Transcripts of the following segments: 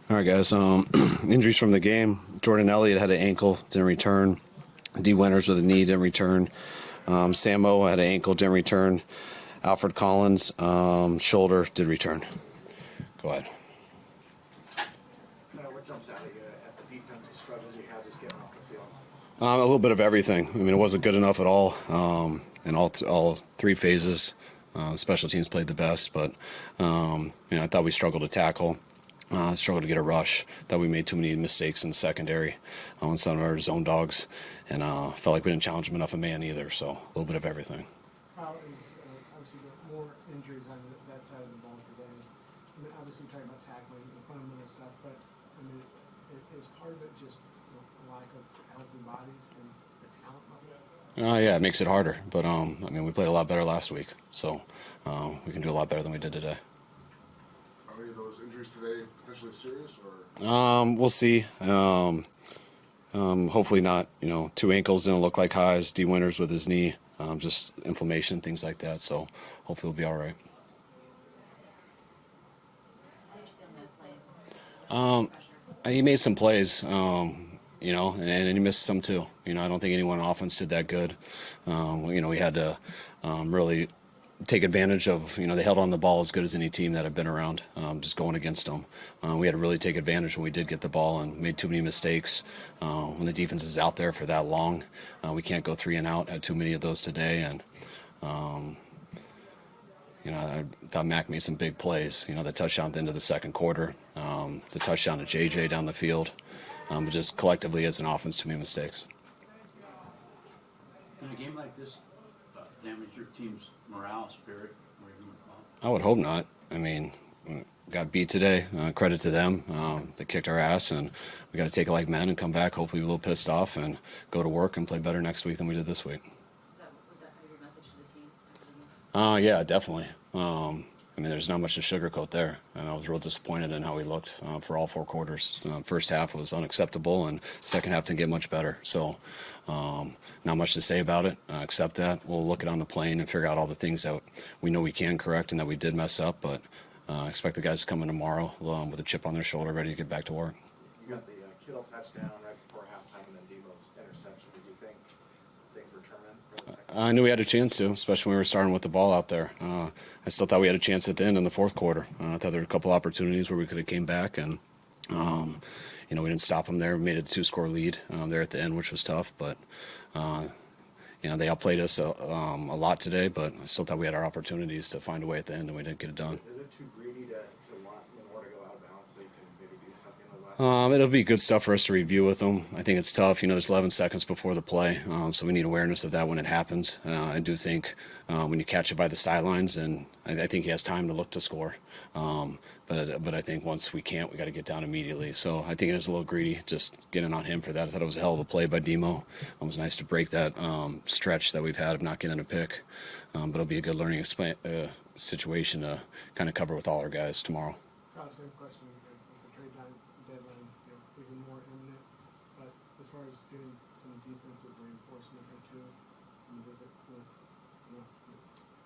All right, guys. Injuries from the game. Jordan Elliott had an ankle, didn't return. D. Winters with a knee, didn't return. Samo had an ankle, didn't return. Alfred Collins, shoulder, did return. Go ahead. What jumps out at you at the defensive struggles you had just getting off the field? A little bit of everything. I mean, it wasn't good enough at all in all three phases. Special teams played the best, but I thought we struggled to tackle. Struggled to get a rush. Thought we made too many mistakes in the secondary on some of our zone dogs, and felt like we didn't challenge them enough a man either. So a little bit of everything. Kyle, obviously got more injuries on that side of the ball today. I mean, obviously, we're talking about tackling and fundamental stuff, but I mean, is part of it just lack of healthy bodies and the talent level? Yeah, it makes it harder. But we played a lot better last week, so we can do a lot better than we did today. Are any of those injuries today potentially serious, or? We'll see. Hopefully not. Two ankles didn't look like highs. D. Winters with his knee, just inflammation, things like that. So hopefully we'll be all right. He made some plays, and he missed some too. I don't think anyone on offense did that good. We had to really take advantage of, they held on the ball as good as any team that I've been around, just going against them. We had to really take advantage when we did get the ball and made too many mistakes. When the defense is out there for that long, we can't go 3 and out. Had too many of those today, and I thought Mac made some big plays. The touchdown at the end of the second quarter, the touchdown to JJ down the field, but just collectively as an offense, too many mistakes. In a game like this, damage your team's morale, spirit, or even I would hope not. I mean, got beat today. Credit to them. They kicked our ass, and we got to take it like men and come back, hopefully a little pissed off, and go to work and play better next week than we did this week. Was that your message to the team? Yeah, definitely. There's not much to sugarcoat there. And I was real disappointed in how we looked for all 4 quarters. First half was unacceptable, and second half didn't get much better. So not much to say about it, except that we'll look it on the plane and figure out all the things that we know we can correct and that we did mess up. But expect the guys to come in tomorrow with a chip on their shoulder, ready to get back to work. You got the Kittle touchdown right before halftime and then Demo's interception. Did you think things were turning for the second? I knew we had a chance to, especially when we were starting with the ball out there. I still thought we had a chance at the end in the fourth quarter. I thought there were a couple opportunities where we could have came back, and we didn't stop them there. We made it a 2-score lead there at the end, which was tough. But they outplayed us a lot today. But I still thought we had our opportunities to find a way at the end, and we didn't get it done. Is it too greedy to want Lenoir to go out of bounds so you can maybe do something in those last? It'll be good stuff for us to review with them. I think it's tough. There's 11 seconds before the play, so we need awareness of that when it happens. I do think when you catch it by the sidelines, and I think he has time to look to score. But I think once we can't, we got to get down immediately. So I think it is a little greedy just getting on him for that. I thought it was a hell of a play by Demo. It was nice to break that stretch that we've had of not getting a pick. But it'll be a good learning situation to kind of cover with all our guys tomorrow. Same question. With the trade deadline, even more imminent. But as far as getting some defensive reinforcement or two,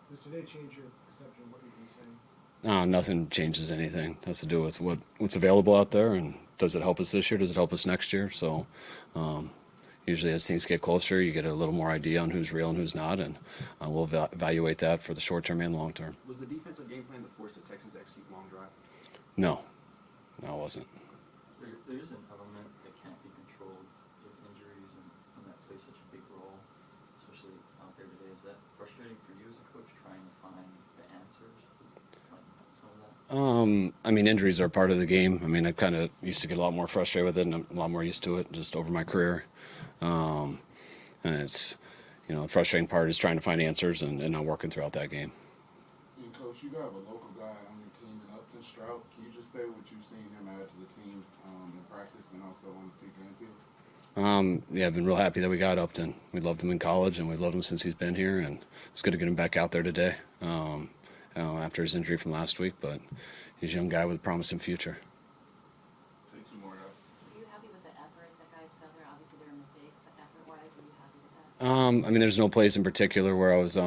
does today change your perception of what you've been saying? Nothing changes anything. It has to do with what's available out there, and does it help us this year? Does it help us next year? So usually as things get closer, you get a little more idea on who's real and who's not, and we'll evaluate that for the short term and long term. Was the defensive game plan to force the Texans to execute long drive? No, it wasn't. There is an element that can't be controlled with injuries and that plays such a big role, especially out there today. Is that frustrating for you as a coach, trying to find the answers to some of that? Injuries are part of the game. I kind of used to get a lot more frustrated with it, and I'm a lot more used to it just over my career. And it's, the frustrating part is trying to find answers and not working throughout that game. And Coach, you got a local guy on your team in Upton, Stroud. Can you just say what you've seen him add to the team in practice and also on the TK field? I've been real happy that we got Upton. We loved him in college, and we've loved him since he's been here, and it's good to get him back out there today after his injury from last week. But he's a young guy with a promising future. Take 2 more out. Were you happy with the effort that guys put there? Obviously there were mistakes, but effort-wise, were you happy with that? There's no place in particular where I was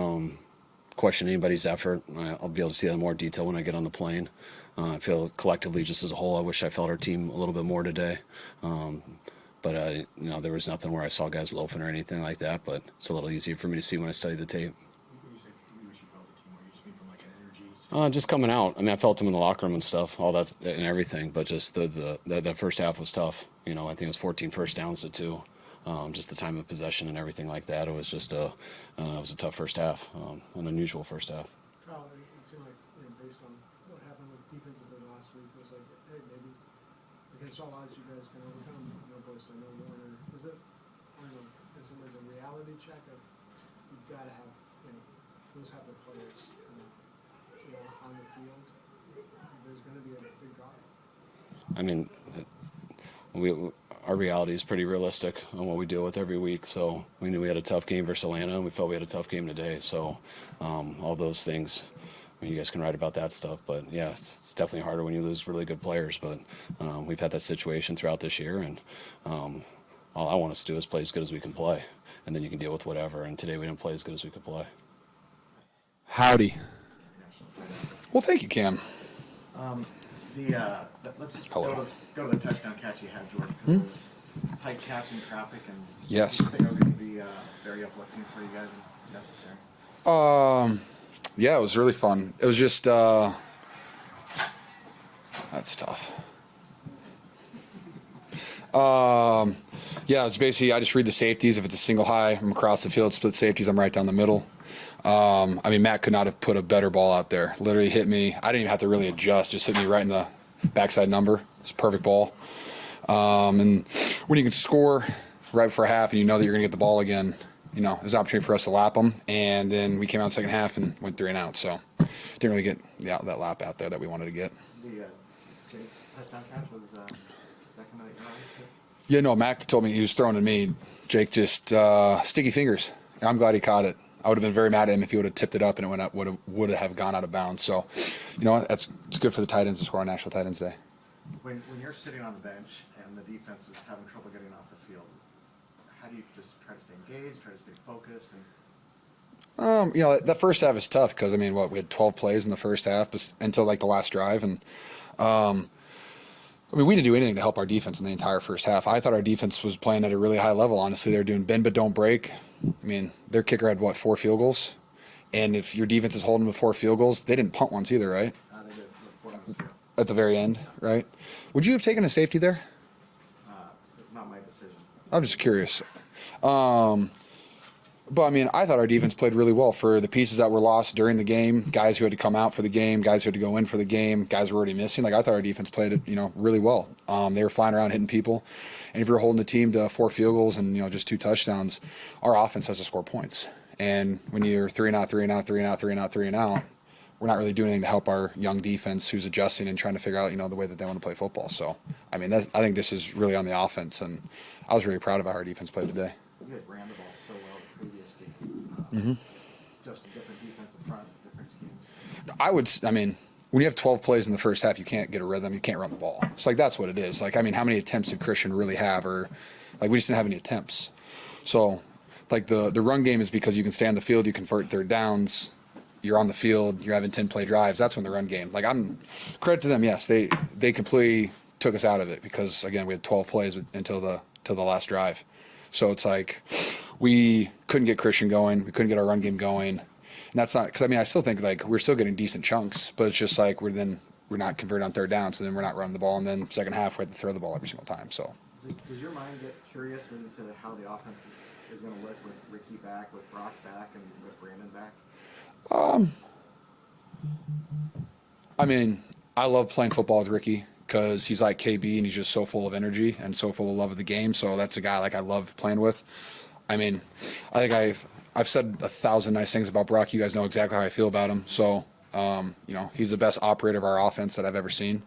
questioning anybody's effort. I'll be able to see that in more detail when I get on the plane. I feel collectively, just as a whole, I wish I felt our team a little bit more today. But there was nothing where I saw guys loafing or anything like that. But it's a little easier for me to see when I study the tape. When you say you wish you felt the team, you just mean from like an energy? Just coming out. I mean, I felt him in the locker room and stuff, all that and everything. But just the first half was tough. I think it was 14 first downs to 2. Just the time of possession and everything like that. It was just it was a tough first half, an unusual first half. Kyle, it seemed like, based on what happened with defensively last week, it was like, hey, maybe against all odds you guys can overcome, both no Warner. Is it, I don't know, is it a reality check of you've got to have, those type of players, on the field? There's going to be a big drop. I mean, our reality is pretty realistic on what we deal with every week. So we knew we had a tough game versus Atlanta, and we felt we had a tough game today. So all those things, you guys can write about that stuff. But, yeah, it's definitely harder when you lose really good players. But we've had that situation throughout this year, and all I want us to do is play as good as we can play, and then you can deal with whatever. And today we didn't play as good as we could play. Howdy. Well, thank you, Cam. Let's just Hello. go to the touchdown catch you had, Jordan. 'Cause it was a tight catch in traffic, and Yes. I think it was going to be very uplifting for you guys and necessary. Yeah, it was really fun. It was just, that's tough. Yeah, it's basically, I just read the safeties. If it's a single high, I'm across the field, split safeties, I'm right down the middle. Matt could not have put a better ball out there. Literally hit me. I didn't even have to really adjust. Just hit me right in the backside number. It's a perfect ball. And when you can score right before half and you know that you're going to get the ball again, there's an opportunity for us to lap them. And then we came out in the second half and went 3 and out. So didn't really get that lap out there that we wanted to get. The Jake's touchdown catch was that coming out your eyes too? Yeah, no, Mac told me he was throwing to me. Jake just sticky fingers. I'm glad he caught it. I would have been very mad at him if he would have tipped it up and it would have gone out of bounds. So, it's good for the tight ends to score on National Tight Ends Day. When you're sitting on the bench and the defense is having trouble getting off the field, how do you just try to stay engaged, try to stay focused? And That first half is tough because, we had 12 plays in the first half until the last drive. And, we didn't do anything to help our defense in the entire first half. I thought our defense was playing at a really high level. Honestly, they were doing bend but don't break. Their kicker had, 4 field goals? And if your defense is holding them with 4 field goals, they didn't punt once either, right? they did report on the field. At the very end, right? Would you have taken a safety there? It's not my decision. I'm just curious. But, I thought our defense played really well for the pieces that were lost during the game, guys who had to come out for the game, guys who had to go in for the game, guys who were already missing. I thought our defense played it, really well. They were flying around hitting people. And if you're holding the team to 4 field goals and, just 2 touchdowns, our offense has to score points. And when you're 3 and out, 3 and out, 3 and out, 3 and out, 3 and out, we're not really doing anything to help our young defense who's adjusting and trying to figure out, the way that they want to play football. So, I think this is really on the offense, and I was really proud of how our defense played today. You guys ran the ball so well the previous game. Just a different defensive front, different schemes. When you have 12 plays in the first half, you can't get a rhythm. You can't run the ball. So, that's what it is. How many attempts did Christian really have? Or, we just didn't have any attempts. So, the run game is because you can stay on the field, you convert third downs, you're on the field, you're having 10-play drives. That's when the run game. I'm credit to them. Yes, they completely took us out of it because, again, we had 12 plays until the last drive. So it's we couldn't get Christian going. We couldn't get our run game going. And that's not because I still think we're still getting decent chunks, but it's just we're not converting on third down, so then we're not running the ball, and then second half we have to throw the ball every single time. So Does your mind get curious into how the offense is going to look with Ricky back, with Brock back, and with Brandon back? I love playing football with Ricky because he's like KB and he's just so full of energy and so full of love of the game. So that's a guy I love playing with. I think I've said 1,000 nice things about Brock. You guys know exactly how I feel about him. So, he's the best operator of our offense that I've ever seen.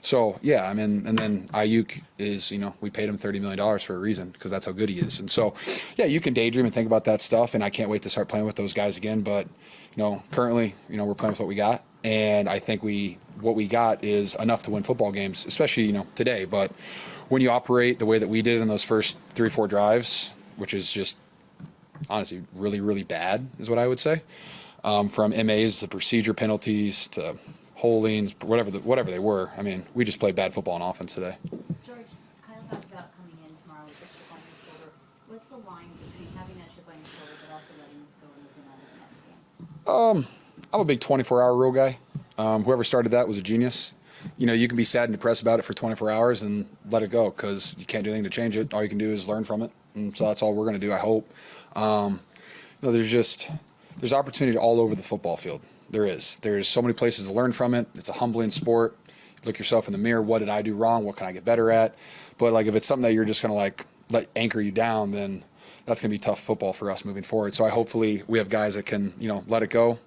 So, yeah, and then Ayuk is, we paid him $30 million for a reason because that's how good he is. And so, yeah, you can daydream and think about that stuff, and I can't wait to start playing with those guys again. But, currently, we're playing with what we got, and I think what we got is enough to win football games, especially, today. But when you operate the way that we did in those first 3-4 drives, which is just honestly really, really bad is what I would say, from MAs to procedure penalties to holdings, whatever they were. I mean, we just played bad football on offense today. George, Kyle talked about coming in tomorrow with a chip on your shoulder. What's the line between having that chip on your shoulder but also letting this go and moving on to the next game? I'm a big 24-hour rule guy. Whoever started that was a genius. You know, you can be sad and depressed about it for 24 hours and let it go because you can't do anything to change it. All you can do is learn from it. And so that's all we're going to do, I hope. You know, there's opportunity all over the football field. There's so many places to learn from it. It's a humbling sport. Look yourself in the mirror. What did I do wrong? What can I get better at? But like, if it's something that you're just going to like let anchor you down, then that's going to be tough football for us moving forward. So hopefully we have guys that can, you know, let it go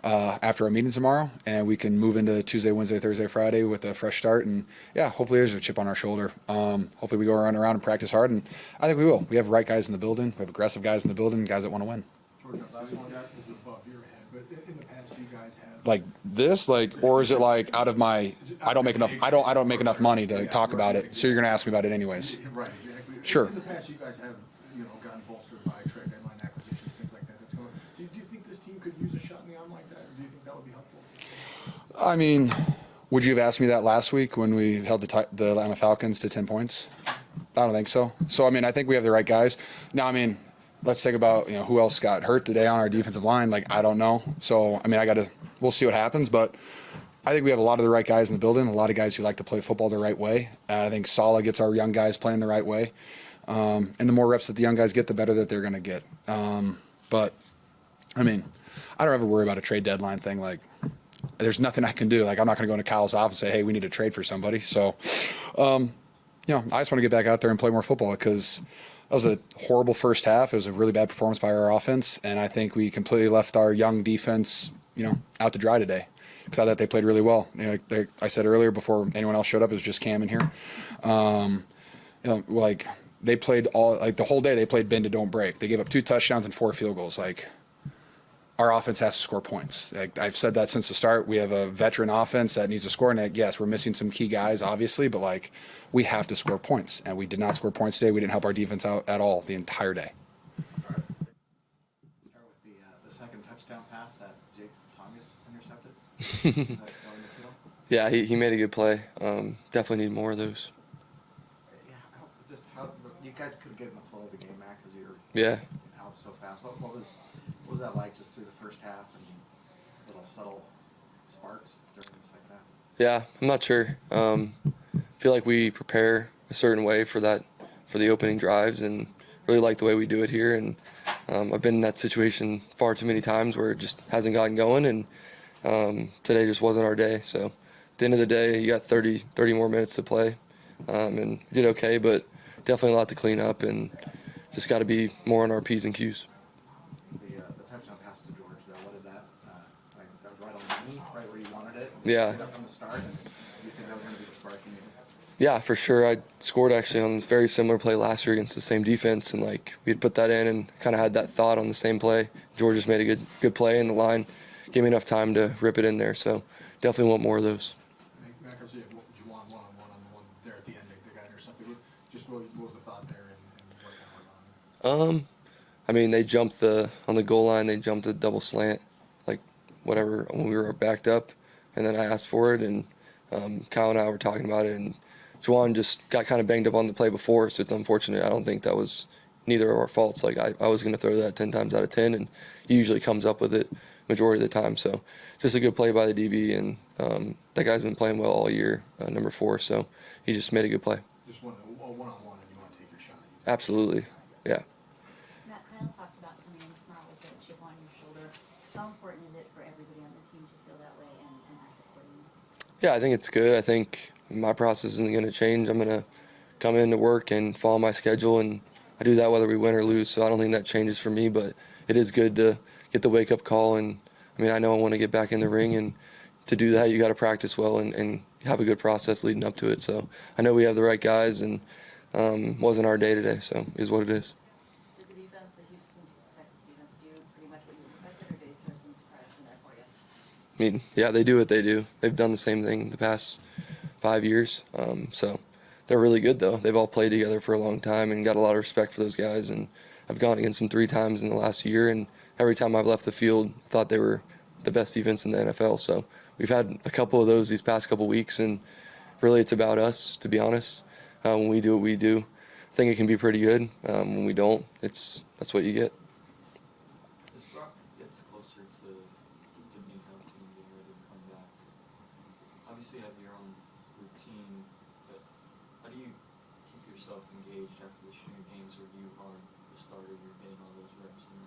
after our meeting tomorrow, and we can move into Tuesday, Wednesday, Thursday, Friday with a fresh start. And yeah, hopefully there's a chip on our shoulder. Hopefully we go around and practice hard, and I think we will. We have right guys in the building. We have aggressive guys in the building, guys that want to win. Jordan, last one is above your head, but in the past, you guys have. Like this, or is it like out of my? I don't make enough money to talk about it. So you're gonna ask me about it anyways. Right, exactly. Sure. In the past, you guys have, gotten bolstered by trade deadline acquisitions, things like that. Do you think this team could use a shot in the arm like that, or do you think that would be helpful? I mean, would you have asked me that last week when we held the Atlanta Falcons to 10 points? I don't think so. So I mean, I think we have the right guys. Now, I mean, let's think about who else got hurt today on our defensive line. Like, I don't know. So I mean, we'll see what happens, but I think we have a lot of the right guys in the building, a lot of guys who like to play football the right way. And I think Saleh gets our young guys playing the right way. And the more reps that the young guys get, the better that they're going to get. But, I mean, I don't ever worry about a trade deadline thing. Like, there's nothing I can do. Like, I'm not going to go into Kyle's office and say, hey, we need to trade for somebody. So, I just want to get back out there and play more football because that was a horrible first half. It was a really bad performance by our offense. And I think we completely left our young defense, out to dry today. Because I thought they played really well. I said earlier before anyone else showed up, it was just Cam in here. They played the whole day. They played bend to don't break. They gave up 2 touchdowns and 4 field goals. Like, our offense has to score points. Like, I've said that since the start. We have a veteran offense that needs to score. And yes, we're missing some key guys, obviously, but we have to score points. And we did not score points today. We didn't help our defense out at all the entire day. Start with the second touchdown pass that Jake Thomas intercepted. Yeah, he made a good play. Definitely need more of those. How you guys could get in the flow of the game, Matt, because Yeah. out so fast. What was that like just through the first half and little subtle sparks during the second half? Yeah, I'm not sure. Feel like we prepare a certain way for the opening drives, and really like the way we do it here. And I've been in that situation far too many times where it just hasn't gotten going, and today just wasn't our day. So at the end of the day, you got 30 more minutes to play, and did okay, but definitely a lot to clean up, and just got to be more on our P's and Q's. The touchdown pass to George, though, what did that that was right on the money, right where you wanted it? Yeah. You did that from the start, and you think that was going to be the spark you needed? Yeah, for sure. I scored actually on a very similar play last year against the same defense, and we had put that in and kind of had that thought on the same play. George just made a good play, and the line gave me enough time to rip it in there. So definitely want more of those. Mac, you want one-on-one on the one there at the end, the guy or something. Just what was the thought there and what kind of went on? I mean, they jumped on the goal line. They jumped a double slant, whatever, when we were backed up, and then I asked for it, and Kyle and I were talking about it, and Juwan just got kind of banged up on the play before, so it's unfortunate. I don't think that was neither of our faults. I was going to throw that 10 times out of 10, and he usually comes up with it majority of the time. So just a good play by the DB, and that guy's been playing well all year, number 4, so he just made a good play. Just one-on-one, and you want to take your shot. Absolutely, yeah. Matt, Kyle talked about coming in tomorrow with a chip on your shoulder. How important is it for everybody on the team to feel that way and act accordingly? Yeah, I think it's good. I think my process isn't going to change. I'm going to come into work and follow my schedule, and I do that whether we win or lose, so I don't think that changes for me, but it is good to get the wake-up call, and I know I want to get back in the ring, and to do that you got to practice well and have a good process leading up to it. So I know we have the right guys, and wasn't our day today, so it is what it is. Did the defense, the Houston Texans defense, do pretty much what you expected, or did you throw some surprises in there for you? Yeah, they do what they do. They've done the same thing the past 5 years. So they're really good, though. They've all played together for a long time and got a lot of respect for those guys. And I've gone against them 3 times in the last year, and every time I've left the field, I thought they were the best defense in the NFL. So we've had a couple of those these past couple weeks, and really it's about us, to be honest. When we do what we do, I think it can be pretty good. When we don't, that's what you get. As Brock gets closer to being healthy and being ready to come back, obviously you have your own routine, but how do you keep yourself engaged after the shooting games where you are the starter, you're getting all those reps, and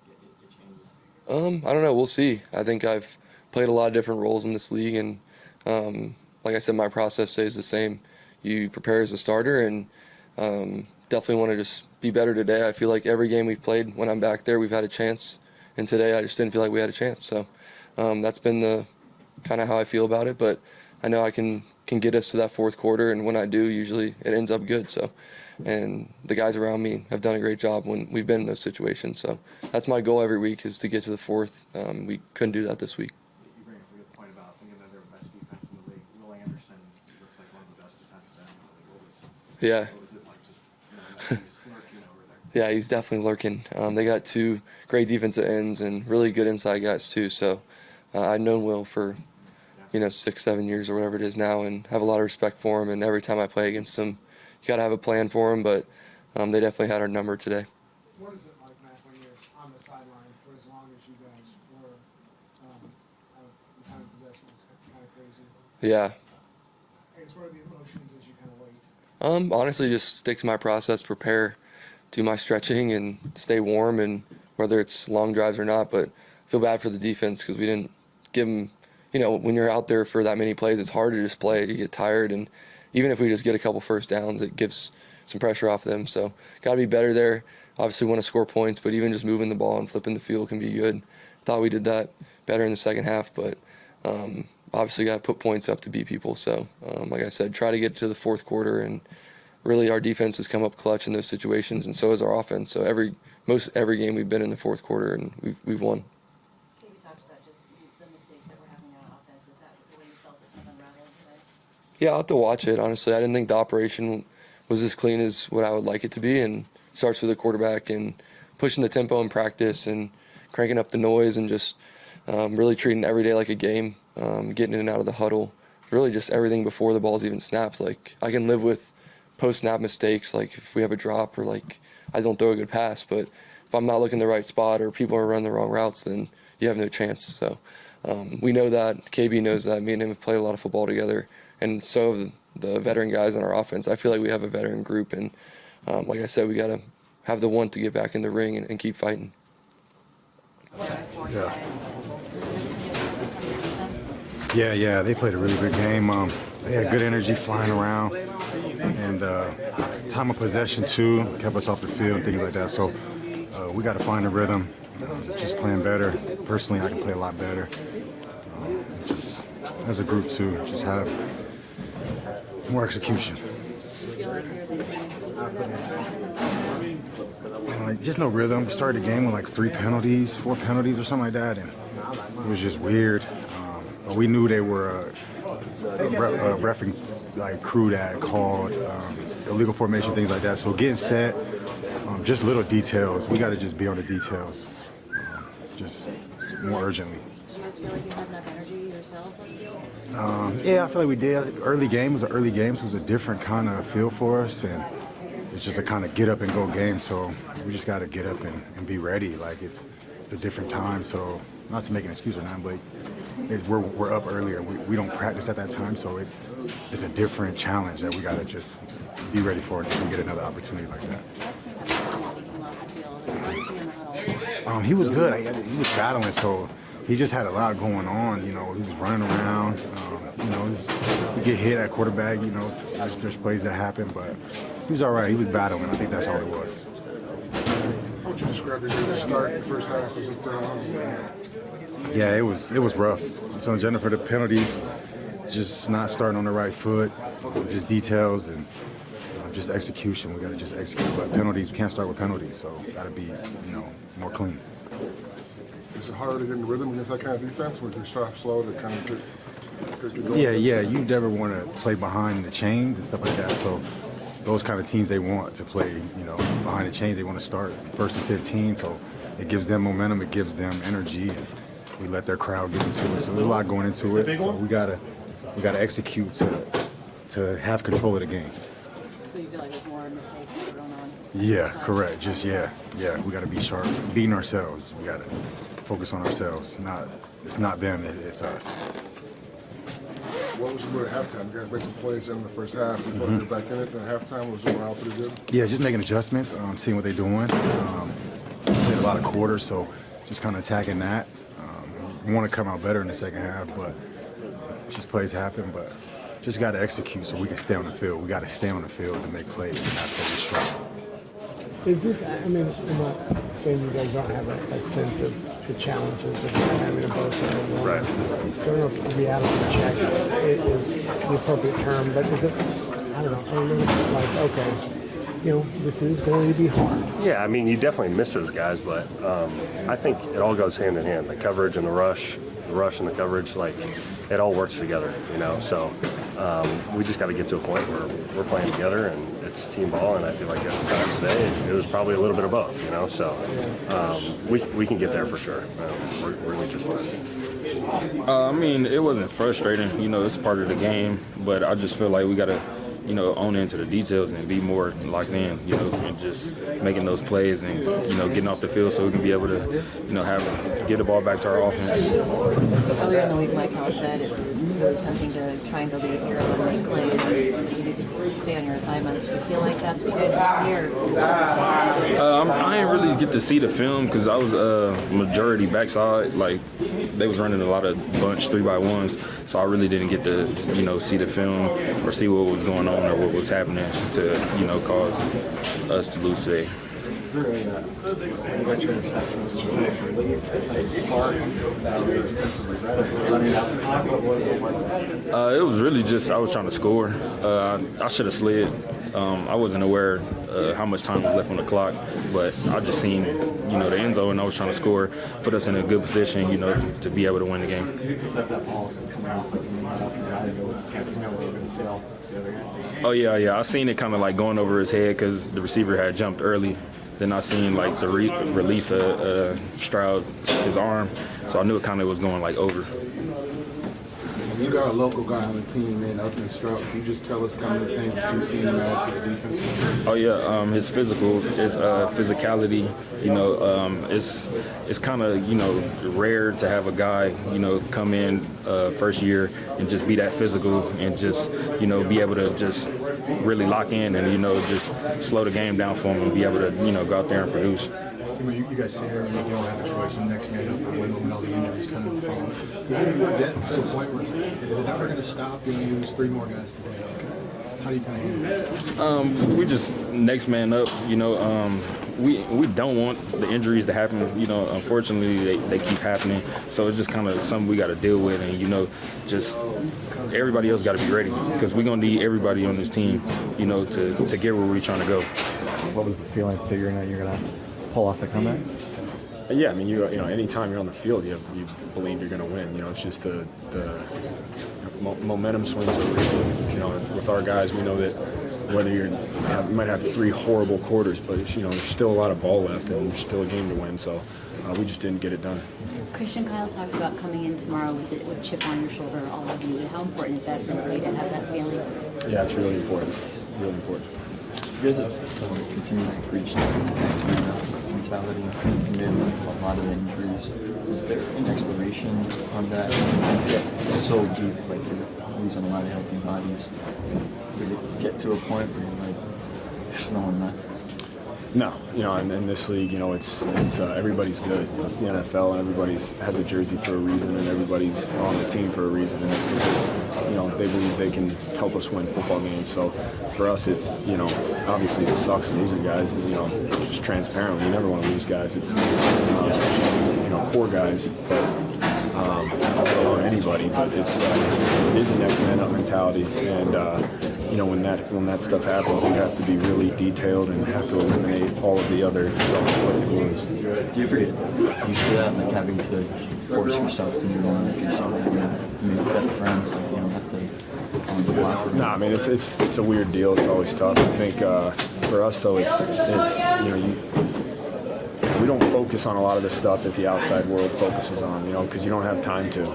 then it changes? I don't know. We'll see. I think I've played a lot of different roles in this league, and like I said, my process stays the same. You prepare as a starter, and definitely want to just be better today. I feel like every game we've played, when I'm back there, we've had a chance, and today I just didn't feel like we had a chance. So that's been the kind of how I feel about it. But I know I can get us to that fourth quarter, and when I do, usually it ends up good. So, and the guys around me have done a great job when we've been in those situations. So that's my goal every week, is to get to the fourth. We couldn't do that this week. You bring up a good point about thinking that they're the best defense in the league. Will Anderson looks like one of the best defensive ends in the league. Yeah. What was it like just he's lurking over there? Yeah, he's definitely lurking. They got two great defensive ends and really good inside guys too. So I've known Will for 6-7 years or whatever it is now, and have a lot of respect for him. And every time I play against him, you got to have a plan for him. But they definitely had our number today. What is it like, Matt, when you're on the sideline for as long as you guys were? The time of possession is kind of crazy. Yeah. I guess what are the emotions as you kind of wait? Honestly, just stick to my process, prepare, do my stretching, and stay warm. And whether it's long drives or not, but I feel bad for the defense because we didn't give them. When you're out there for that many plays, it's hard to just play. You get tired, and even if we just get a couple first downs, it gives some pressure off them. So got to be better there. Obviously want to score points, but even just moving the ball and flipping the field can be good. Thought we did that better in the second half, but obviously got to put points up to beat people. So like I said, try to get to the fourth quarter, and really our defense has come up clutch in those situations, and so has our offense. So most every game we've been in the fourth quarter, and we've won. Maybe talked about just the mistakes that we're having on offense. Is that the way you felt it kind of unraveled today? Yeah, I'll have to watch it, honestly. I didn't think the operation was as clean as what I would like it to be, and it starts with the quarterback and pushing the tempo in practice and cranking up the noise and just really treating every day like a game, getting in and out of the huddle, really just everything before the ball's even snapped. Like, I can live with post-snap mistakes, like if we have a drop or like I don't throw a good pass, but if I'm not looking the right spot or people are running the wrong routes, then you have no chance. So we know that. KB knows that. Me and him have played a lot of football together, and so have the veteran guys on our offense. I feel like we have a veteran group, and like I said, we got to have the want to get back in the ring and keep fighting. Yeah, they played a really good game. They had good energy flying around, and time of possession too kept us off the field and things like that. So we got to find a rhythm, just playing better. Personally, I can play a lot better. Just as a group too, just have more execution. Just no rhythm. We started the game with like 4 penalties or something like that, and it was just weird. But we knew they were a referee crew that called illegal formation, things like that. So getting set, just little details. We got to just be on the details, just more urgently. Do you guys feel like you have enough energy yourselves on the field? Yeah, I feel like we did. Early game was an early game, so it was a different kind of feel for us, and it's just a kind of get up and go game. So we just got to get up and be ready. Like it's a different time. So not to make an excuse or not, but we're up earlier. We don't practice at that time, so it's a different challenge that we got to just be ready for it if we get another opportunity like that. He was good. He was battling, so he just had a lot going on. He was running around. We get hit at quarterback. There's plays that happen, but he was all right. He was battling. I think that's all it was. How would you describe your start in the first half? Was it? Yeah, it was rough. So Jennifer, the penalties, just not starting on the right foot, just details and just execution. We got to just execute. But penalties, we can't start with penalties, so got to be more clean. Is it harder to get in the rhythm against that kind of defense? Would you start slow to kind of get going? Yeah. You never want to play behind the chains and stuff like that. So those kind of teams, they want to play, behind the chains. They want to start 1st and 15. So it gives them momentum. It gives them energy. We let their crowd get into it. So there's a lot going into it. So we gotta execute to have control of the game. So you feel like there's more mistakes that are going on? Yeah, correct. Just yeah. We gotta be sharp, beating ourselves. We gotta focus on ourselves. It's not them. It's us. What was your at halftime? You guys making plays in the first half. You put it back in it. Then halftime was around pretty good. Yeah, just making adjustments, seeing what they're doing. Did a lot of quarters, so just kind of attacking that. We want to come out better in the second half, but just plays happen. But just got to execute so we can stay on the field. We got to stay on the field to make plays, and that's what we're strong. Is this, I mean, I'm not saying you guys don't have a sense of the challenges of having a both side. Right. So I don't know if reality check is the appropriate term, but is it, I don't know, it's like, okay, you know, this is going to be hard. Yeah, I mean, you definitely miss those guys, but I think it all goes hand in hand. The coverage and the rush and the coverage, like, it all works together, you know? So we just got to get to a point where we're playing together and it's team ball, and I feel like at the time today, it was probably a little bit of both, you know? So we can get there for sure. We're really just fine. I mean, it wasn't frustrating. You know, it's part of the game, but I just feel like we got to, you know, own into the details and be more locked in, you know, and just making those plays and, you know, getting off the field so we can be able to, you know, get the ball back to our offense. Earlier in the week, like Kyle said, it's really tempting to try and go be a hero and make plays. You need to stay on your assignments. Do you feel like that's what you guys do here? I didn't really get to see the film because I was majority backside. Like, they was running a lot of bunch 3x1s, so I really didn't get to, you know, see the film or see what was going on or what was happening to, you know, cause us to lose today. Is there you got your interception, was a sense of relief, a sense of spark, a sense of regret of running out the clock? What was it? It was really just I was trying to score. I should have slid. I wasn't aware how much time was left on the clock, but I just seen, you know, the end zone, and I was trying to score, put us in a good position, you know, to be able to win the game. You let that ball come off like you went off your guy to go, can't know where it's going to sail the other guy. Oh yeah. I seen it kind of like going over his head because the receiver had jumped early. Then I seen like the release of Stroud's his arm, so I knew it kind of was going like over. You got a local guy on the team named Upton Stroud. Can you just tell us kind of the things that you've seen him add to the defense? Oh yeah, his his physicality. You know, it's kind of, you know, rare to have a guy, you know, come in first year and just be that physical and just, you know, be able to just really lock in and, you know, just slow the game down for him and be able to, you know, go out there and produce. You guys sit here and you don't have a choice. The next man up when all the injuries kind of fall. Is it get to a point where is it ever going to stop? You use 3 more guys today. How do you kind of handle that? We just next man up. You know, we don't want the injuries to happen. You know, unfortunately they keep happening. So it's just kind of something we got to deal with, and, you know, just everybody else got to be ready because we're gonna need everybody on this team, you know, to get where we're trying to go. What was the feeling figuring out you're going to pull off the comeback? Yeah, I mean, you know, anytime you're on the field, you believe you're going to win. You know, it's just the momentum swings are real. You know, with our guys, we know that whether you might have 3 horrible quarters, but you know, there's still a lot of ball left and there's still a game to win. So we just didn't get it done. Christian, Kyle talked about coming in tomorrow with a chip on your shoulder, all of you. How important is that for you to have that feeling? Yeah, it's really important. Really important. You guys have continued to preach that mentality amid a lot of injuries. Is there an exploration on that? It's so deep, like you're losing a lot of healthy bodies. Does it get to a point where you're like, there's no one left? No, you know, in this league, you know, it's everybody's good. It's the NFL, and everybody has a jersey for a reason, and everybody's on the team for a reason. And it's because, you know, they believe they can help us win football games. So for us, it's, you know, obviously it sucks losing guys. You know, just transparently, you never want to lose guys. It's especially, you know, core guys, but not anybody. But it is a next man up mentality, and you know, when that stuff happens, you have to be really detailed and have to eliminate all of the other self-inflicted wounds. Do you ever get used to that, like having to force yourself to move on if you're something that maybe with friends, like you don't have to block? No, I mean it's a weird deal. It's always tough. I think for us though, it's you know, we don't focus on a lot of the stuff that the outside world focuses on, because you don't have time to.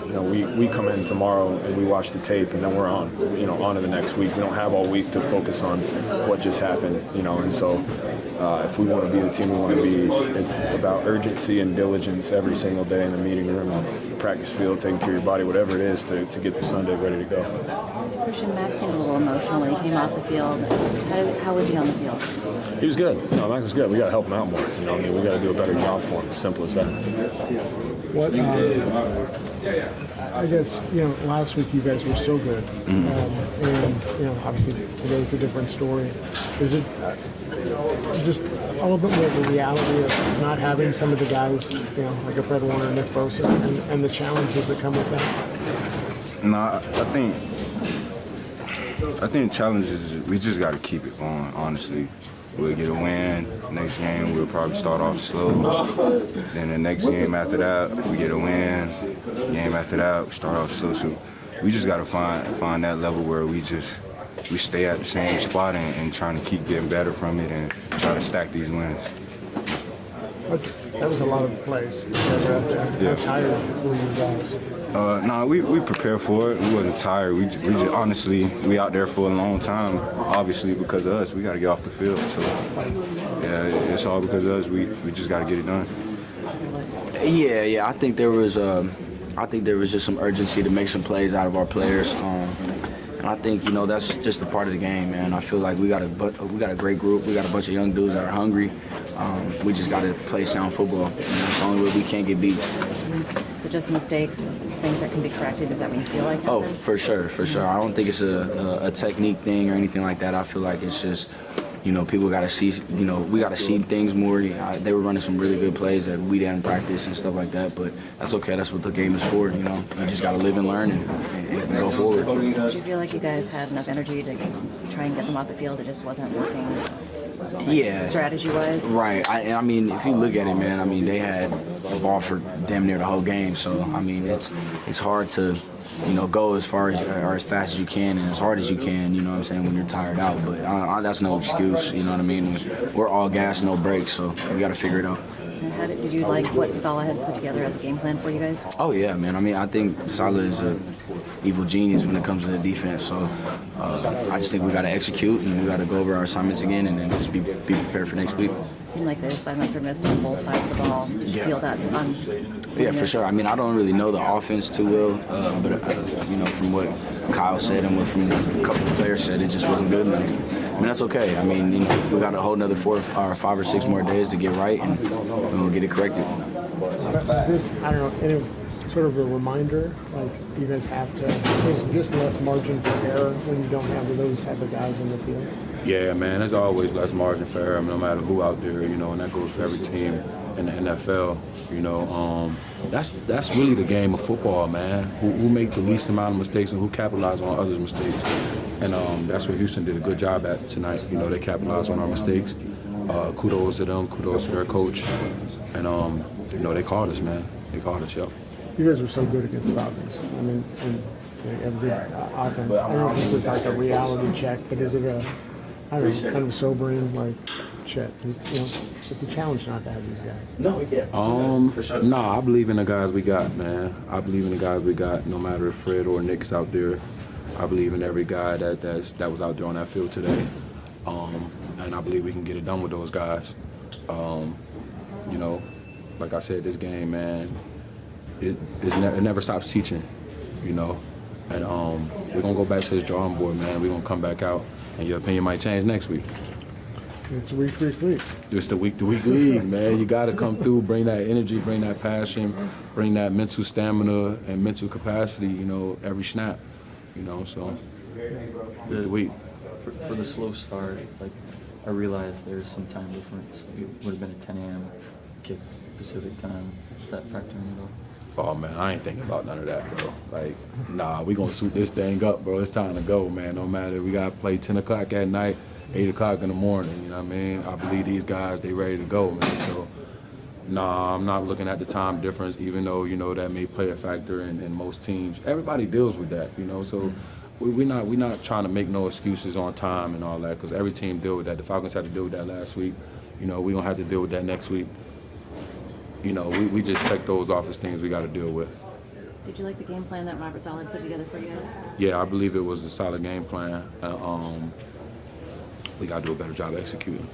We come in tomorrow and we watch the tape, and then we're on to the next week. We don't have all week to focus on what just happened, and so if we want to be the team we want to be, it's about urgency and diligence every single day in the meeting room, the practice field, taking care of your body, whatever it is to get to Sunday ready to go. Christian, Max seemed a little emotional when he came off the field. How was he on the field? He was good. Max was good. We got to help him out more. We got to do a better job for him. Simple as that. What? I guess last week you guys were so good, and obviously today's a different story. Is it just a little bit more the reality of not having some of the guys, like a Fred Warner, Nick Bosa, and the challenges that come with that? No, I think the challenge is we just got to keep it going, honestly. We'll get a win. Next game, we'll probably start off slow. Then the next game after that, we get a win. Game after that, we start off slow. So we just got to find that level where we stay at the same spot and trying to keep getting better from it and try to stack these wins. That was a lot of plays. You guys were out there. How tired were you guys? We prepared for it. We wasn't tired. We just honestly, we out there for a long time. Obviously, because of us, we got to get off the field. So yeah, it's all because of us. We just got to get it done. Yeah. I think there was just some urgency to make some plays out of our players. And I think that's just a part of the game, man. I feel like we got a great group. We got a bunch of young dudes that are hungry. We just got to play sound football. That's the only way we can't get beat. So just mistakes, things that can be corrected. Is that what you feel like? Oh, for sure. I don't think it's a technique thing or anything like that. I feel like it's just, people got to see, we got to see things more. They were running some really good plays that we didn't practice and stuff like that, but that's okay. That's what the game is for, You just got to live and learn and go forward. Did you feel like you guys had enough energy to try and get them off the field? It just wasn't working, strategy-wise? Right. I mean, if you look at it, man, they had the ball for damn near the whole game, so, it's hard to go as far as or as fast as you can and as hard as you can, when you're tired out. But that's no excuse, We're all gas, no brakes, so we got to figure it out. And did you like what Saleh had put together as a game plan for you guys? Oh, yeah, man. I think Saleh is an evil genius when it comes to the defense. So I just think we got to execute and we got to go over our assignments again and then just be prepared for next week. It seemed like the assignments were missed on both sides of the ball. Did you feel that? Yeah, for sure. I don't really know the offense too well, but from what Kyle said and what from a couple of players said, it just wasn't good enough. That's okay. We got a whole another 5 or 6 more days to get right, and we'll get it corrected. Is this, any sort of a reminder, like you guys have to, there's just less margin for error when you don't have those type of guys in the field? Yeah, man, there's always less margin for error, no matter who out there, and that goes for every team in the NFL. That's really the game of football, man. Who make the least amount of mistakes and who capitalize on others' mistakes. And that's what Houston did a good job at tonight. They capitalized on our mistakes. Kudos to them, kudos to their coach. And, they called us, man. They called us, yep. You guys were so good against the Falcons. And you have a good offense. I don't know if this is like a reality check, but is it kind of sobering, like, shit, it's a challenge not to have these guys. No, I believe in the guys we got, man. I believe in the guys we got, no matter if Fred or Nick's out there. I believe in every guy that was out there on that field today. And I believe we can get it done with those guys. Like I said, this game, man, it never stops teaching, And we're going to go back to this drawing board, man. We're going to come back out, and your opinion might change next week. It's a week-to-week league. It's the week-to-week league, man. You got to come through, bring that energy, bring that passion, bring that mental stamina and mental capacity, every snap. So the week. For the slow start, I realized there's some time difference. It would have been a 10 a.m. kick Pacific time. Is that factoring at all? Oh, man, I ain't thinking about none of that, bro. We going to suit this thing up, bro. It's time to go, man. No matter, we got to play 10 o'clock at night, 8 o'clock in the morning, you know what I mean? I believe these guys, they ready to go, man. So, I'm not looking at the time difference, even though, that may play a factor in most teams. Everybody deals with that, so we're not trying to make no excuses on time and all that, because every team deal with that. The Falcons had to deal with that last week. We're going to have to deal with that next week. you know, we just check those off as things we got to deal with. Did you like the game plan that Robert Saleh put together for you guys? Yeah, I believe it was a solid game plan. We got to do a better job executing.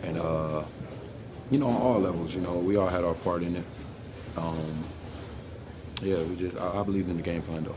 And, you know, on all levels, you know, we all had our part in it. Yeah, I believed in the game plan, though.